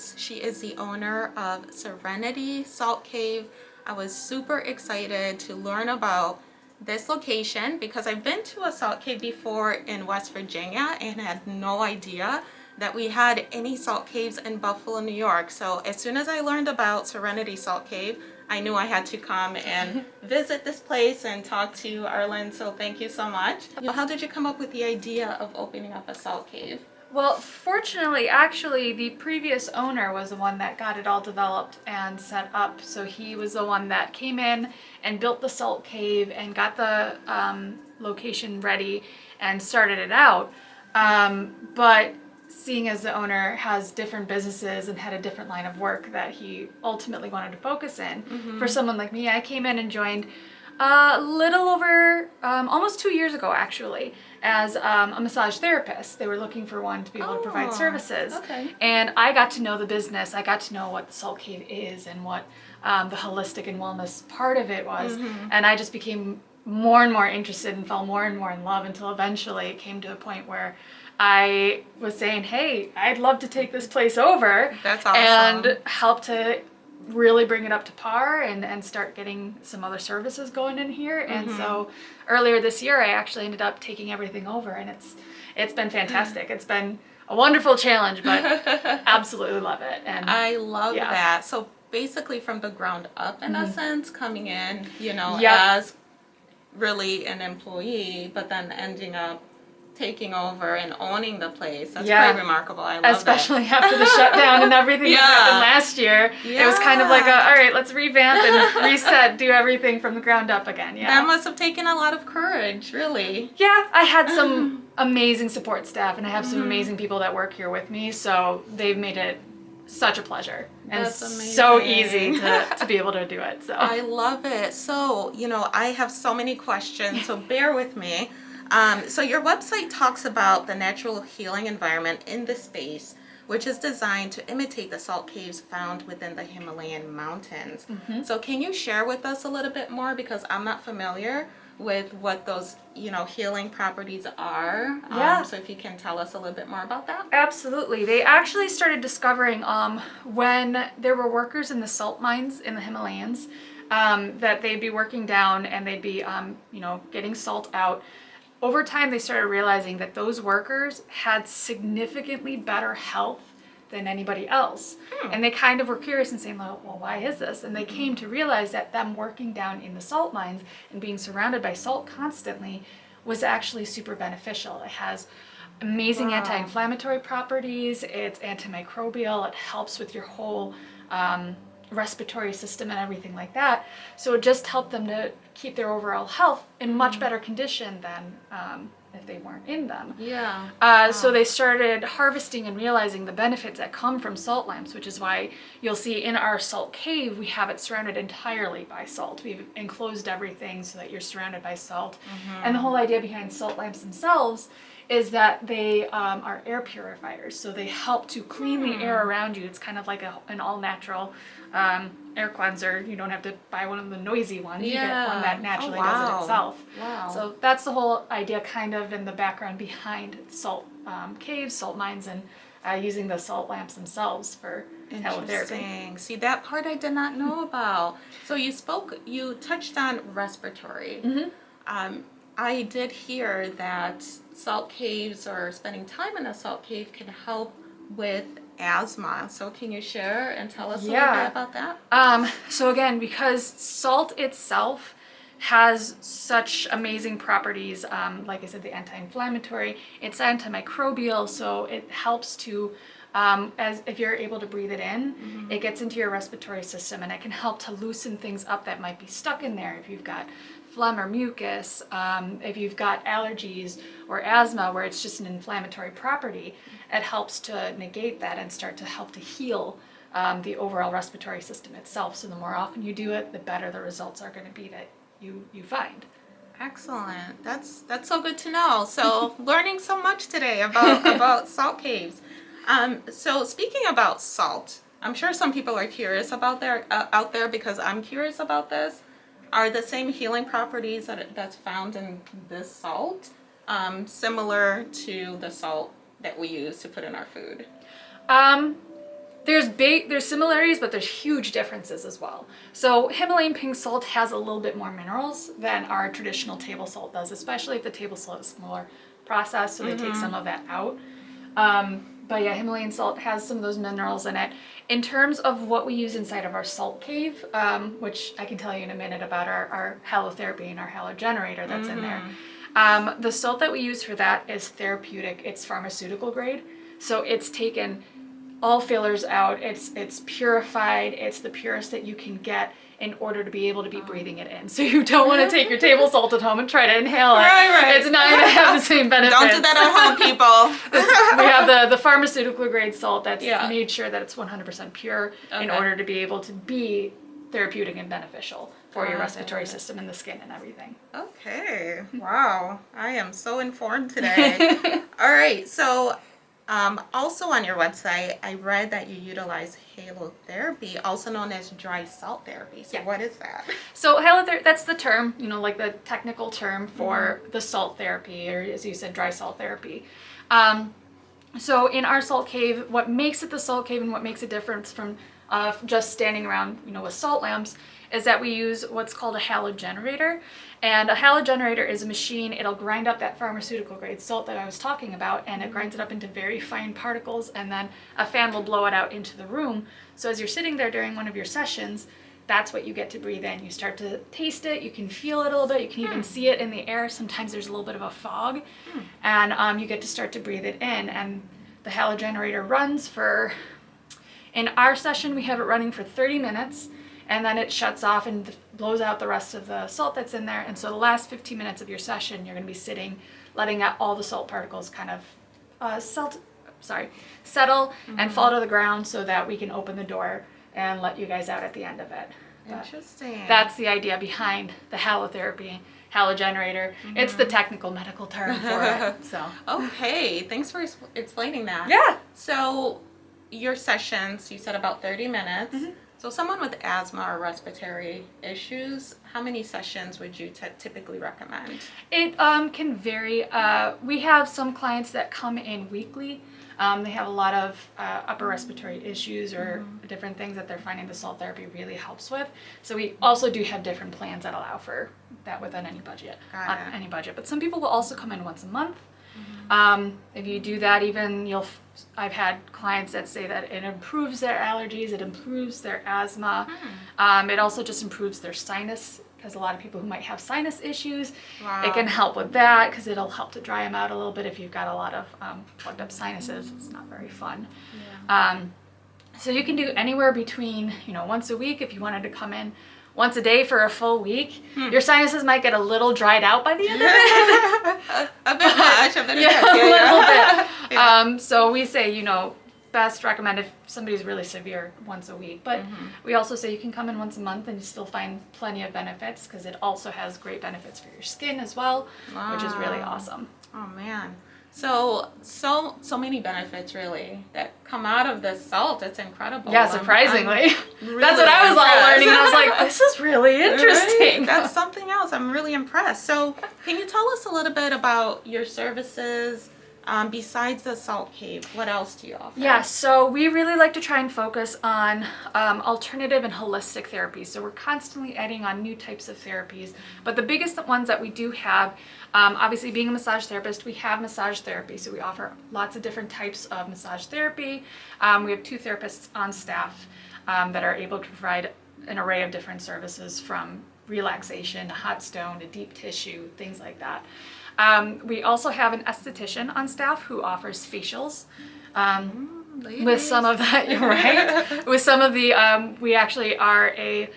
Williams. She is the owner of Serenity Salt Cave. I was super excited to learn about this location because I've been to a salt cave before in West Virginia and had no idea that we had any salt caves in Buffalo, New York. So as soon as I learned about Serenity Salt Cave, I knew I had to come and visit this place and talk to Arlynn, so thank you so much. How did you come up with the idea of opening up a salt cave? Well, fortunately, actually, the previous owner was the one that got it all developed and set up. So he was the one that came in and built the salt cave and got the location ready and started it out. But seeing as the owner has different businesses and had a different line of work that he ultimately wanted to focus in, for someone like me, I came in and joined a little over, almost 2 years ago actually, as a massage therapist. They were looking for one to be able to provide services. Okay. And I got to know the business. I got to know what the Salt Cave is and what the holistic and wellness part of it was. And I just became more and more interested and fell more and more in love until eventually it came to a point where I was saying, hey, I'd love to take this place over. That's awesome. And help to really bring it up to par and start getting some other services going in here. And so earlier this year I actually ended up taking everything over, and it's been fantastic. It's been a wonderful challenge, but absolutely love it. And I love that. So basically from the ground up in a sense, coming in, as really an employee, but then ending up taking over and owning the place. That's pretty remarkable. I love Especially after the shutdown and everything that happened last year. It was kind of like all right, let's revamp and reset, do everything from the ground up again. That must have taken a lot of courage, really. Yeah, I had some amazing support staff, and I have some amazing people that work here with me, so they've made it such a pleasure. And That's amazing. So easy to be able to do it. So I love it. So, I have so many questions, so bear with me. So your website talks about the natural healing environment in the space, which is designed to imitate the salt caves found within the Himalayan mountains. So can you share with us a little bit more, because I'm not familiar with what those, healing properties are. So if you can tell us a little bit more about that. Absolutely. They actually started discovering when there were workers in the salt mines in the Himalayas, that they'd be working down and they'd be, getting salt out. Over time, they started realizing that those workers had significantly better health than anybody else. And they kind of were curious and saying, well, why is this? And they came to realize that them working down in the salt mines and being surrounded by salt constantly was actually super beneficial. It has amazing anti-inflammatory properties. It's antimicrobial. It helps with your whole respiratory system and everything like that. So it just helped them to keep their overall health in much better condition than if they weren't in them. So they started harvesting and realizing the benefits that come from salt lamps, which is why you'll see in our salt cave we have it surrounded entirely by salt. We've enclosed everything so that you're surrounded by salt. And the whole idea behind salt lamps themselves is that they are air purifiers, so they help to clean the air around you. It's kind of like an all-natural air cleanser. You don't have to buy one of the noisy ones. You get one that naturally does it itself. So that's the whole idea kind of in the background behind salt caves, salt mines, and using the salt lamps themselves for Interesting. See, that part I did not know about. So you touched on respiratory. I did hear that salt caves or spending time in a salt cave can help with asthma. So can you share and tell us a little bit about that? So again, because salt itself has such amazing properties, like I said, the anti-inflammatory, it's antimicrobial, so it helps to, as if you're able to breathe it in, it gets into your respiratory system, and it can help to loosen things up that might be stuck in there. If you've got phlegm or mucus, if you've got allergies or asthma where it's just an inflammatory property, it helps to negate that and start to help to heal the overall respiratory system itself. So the more often you do it, the better the results are going to be that you find. Excellent. That's so good to know. So learning so much today about salt caves. So speaking about salt, I'm sure some people are curious about out there because I'm curious about this. Are the same healing properties that's found in this salt similar to the salt that we use to put in our food? There's similarities, but there's huge differences as well. So Himalayan pink salt has a little bit more minerals than our traditional table salt does, especially if the table salt is smaller processed, so they take some of that out. But yeah, Himalayan salt has some of those minerals in it. In terms of what we use inside of our salt cave, which I can tell you in a minute about our halotherapy and our halo generator that's in there. The salt that we use for that is therapeutic. It's pharmaceutical grade. So it's taken all fillers out. It's purified. It's the purest that you can get in order to be able to be breathing it in. So you don't want to take your table salt at home and try to inhale it. Right. It's not going to have the same benefits. Don't do that at home, people. We have the pharmaceutical grade salt that's made sure that it's 100% pure in order to be able to be therapeutic and beneficial for your respiratory system and the skin and everything. Okay. Wow. I am so informed today. All right. So also on your website, I read that you utilize halotherapy, also known as dry salt therapy. So what is that? So halotherapy, that's the term, like the technical term for the salt therapy, or as you said, dry salt therapy. So in our salt cave, what makes it the salt cave and what makes it different from just standing around, with salt lamps, is that we use what's called a halo generator. And a halo generator is a machine. It'll grind up that pharmaceutical grade salt that I was talking about, and it grinds it up into very fine particles, and then a fan will blow it out into the room. So as you're sitting there during one of your sessions, that's what you get to breathe in. You start to taste it, you can feel it a little bit, you can even see it in the air. Sometimes there's a little bit of a fog, and you get to start to breathe it in. And the halo generator runs in our session, we have it running for 30 minutes, and then it shuts off and blows out the rest of the salt that's in there. And so the last 15 minutes of your session, you're going to be sitting, letting out all the salt particles kind of settle and fall to the ground, so that we can open the door and let you guys out at the end of it. Interesting. That's the idea behind the halotherapy, halo generator. It's the technical medical term for it. So okay, thanks for explaining that. Yeah. So your sessions, you said about 30 minutes. So someone with asthma or respiratory issues, how many sessions would you typically recommend? It can vary. We have some clients that come in weekly. They have a lot of upper respiratory issues or different things that they're finding the salt therapy really helps with. So we also do have different plans that allow for that within any budget. Any budget. But some people will also come in once a month. If you do that, I've had clients that say that it improves their allergies, it improves their asthma. It also just improves their sinus, because a lot of people who might have sinus issues, it can help with that, because it'll help to dry them out a little bit if you've got a lot of plugged up sinuses. It's not very fun. So you can do anywhere between, once a week if you wanted to come in once a day for a full week. Your sinuses might get a little dried out by the end of it. a bit much. A little bit. So we say, best recommend if somebody's really severe once a week. But we also say you can come in once a month and you still find plenty of benefits, because it also has great benefits for your skin as well, which is really awesome. Oh man. So many benefits really that come out of this salt. It's incredible. Yeah, surprisingly. Really that's what I was all learning. And I was like, this is really interesting. Right? That's something else. I'm really impressed. So can you tell us a little bit about your services? Besides the salt cave, what else do you offer? Yeah, so we really like to try and focus on alternative and holistic therapies. So we're constantly adding on new types of therapies. But the biggest ones that we do have, obviously being a massage therapist, we have massage therapy. So we offer lots of different types of massage therapy. We have 2 therapists on staff that are able to provide an array of different services, from relaxation to hot stone to deep tissue, things like that. We also have an esthetician on staff who offers facials. With some of that, you're right. With some of the, we actually are a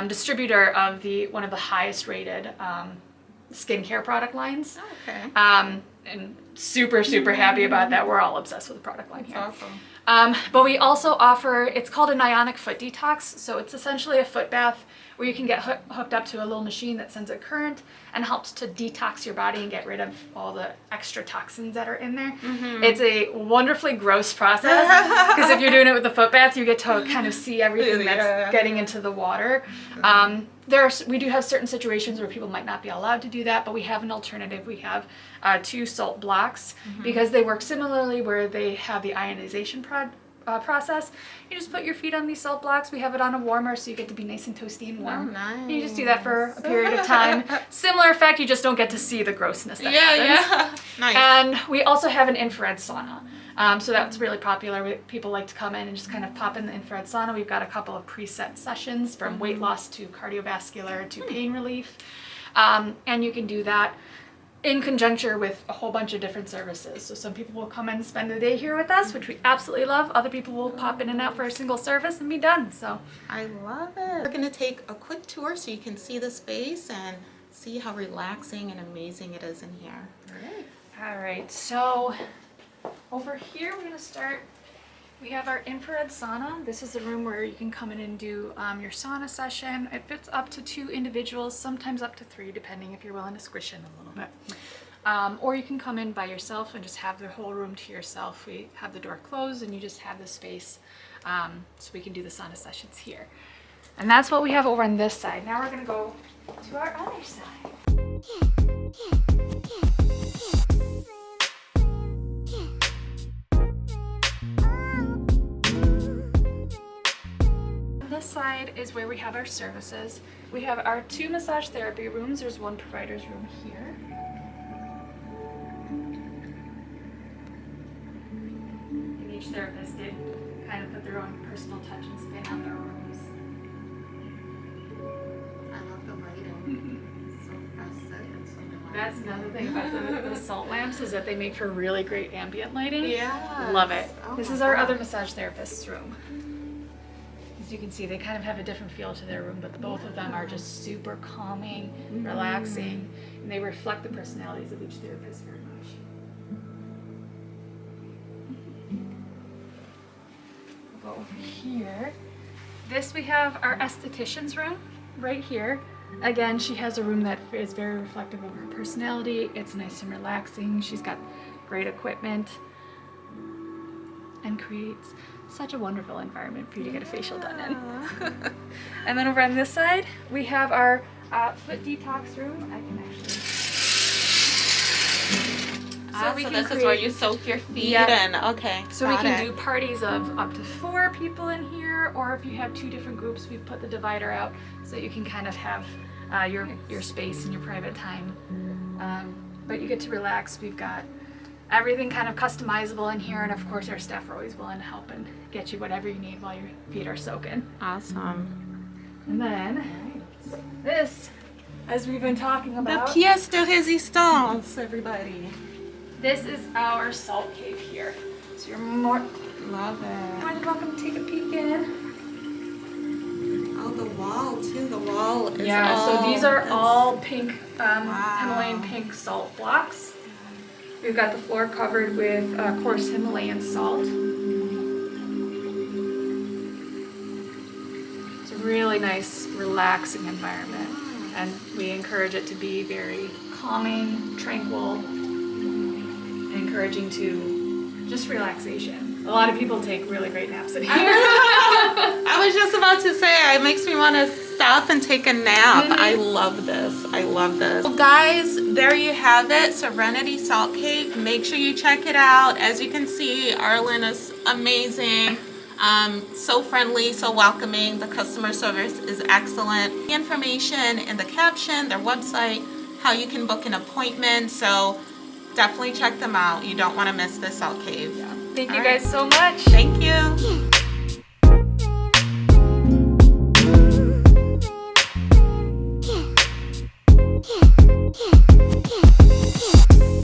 distributor of one of the highest rated skincare product lines. Okay. And super happy about that. We're all obsessed with the product line here. Awesome. But we also offer, it's called an ionic foot detox. So it's essentially a foot bath where you can get hooked up to a little machine that sends a current and helps to detox your body and get rid of all the extra toxins that are in there. It's a wonderfully gross process, because if you're doing it with a foot bath, you get to kind of see everything that's getting into the water. We do have certain situations where people might not be allowed to do that, but we have an alternative. We have 2 salt blocks, because they work similarly, where they have the ionization process. You just put your feet on these salt blocks. We have it on a warmer, so you get to be nice and toasty and warm. Oh, nice. You just do that for a period of time. Similar effect, you just don't get to see the grossness that happens. Nice. And we also have an infrared sauna. So that's really popular. People like to come in and just kind of pop in the infrared sauna. We've got a couple of preset sessions from weight loss to cardiovascular to pain relief. And you can do that in conjunction with a whole bunch of different services. So some people will come in and spend the day here with us, which we absolutely love. Other people will pop in and out for a single service and be done. So I love it. We're gonna take a quick tour so you can see the space and see how relaxing and amazing it is in here. all right, so over here we're gonna start. We have our infrared sauna. This is the room where you can come in and do your sauna session. It fits up to 2 individuals, sometimes up to 3, depending if you're willing to squish in a little bit. Or you can come in by yourself and just have the whole room to yourself. We have the door closed and you just have the space, so we can do the sauna sessions here. And that's what we have over on this side. Now we're gonna go to our other side. This side is where we have our services. We have our 2 massage therapy rooms. There's 1 provider's room here. And each therapist did kind of put their own personal touch and spin on their rooms. I love the lighting. So festive and so relaxing. That's another thing about the salt lamps is that they make for really great ambient lighting. Yeah. Love it. Oh This my is our God. other massage therapist's room. As you can see, they kind of have a different feel to their room, but both of them are just super calming, relaxing, and they reflect the personalities of each therapist very much. We'll go over here. This we have our esthetician's room right here. Again, she has a room that is very reflective of her personality. It's nice and relaxing. She's got great equipment and creates such a wonderful environment for you to get a facial done in. And then over on this side, we have our foot detox room. I can actually... So this is where you soak your feet in. Okay. So we can do parties of up to 4 people in here, or if you have 2 different groups, we've put the divider out so you can kind of have your space and your private time. But you get to relax. We've got everything kind of customizable in here, and of course our staff are always willing to help and get you whatever you need while your feet are soaking. Awesome. And then this, as we've been talking The about, pièce de résistance, everybody. this is our salt cave here. So you're more Love it. than welcome to take a peek in. Oh, the wall too. The wall is So these are that's- all pink, Himalayan pink salt blocks. We've got the floor covered with coarse Himalayan salt. It's a really nice, relaxing environment, and we encourage it to be very calming, tranquil, and encouraging to just relaxation. A lot of people take really great naps in here. I was just about to say, it makes me want to stop and take a nap. I love this. I love this. Well, guys, there you have it. Serenity Salt Cave. Make sure you check it out. As you can see, Arlynn is amazing. So friendly, so welcoming. The customer service is excellent. The information in the caption, their website, how you can book an appointment. So definitely check them out. You don't want to miss this salt cave. Thank you All guys so much. Thank you.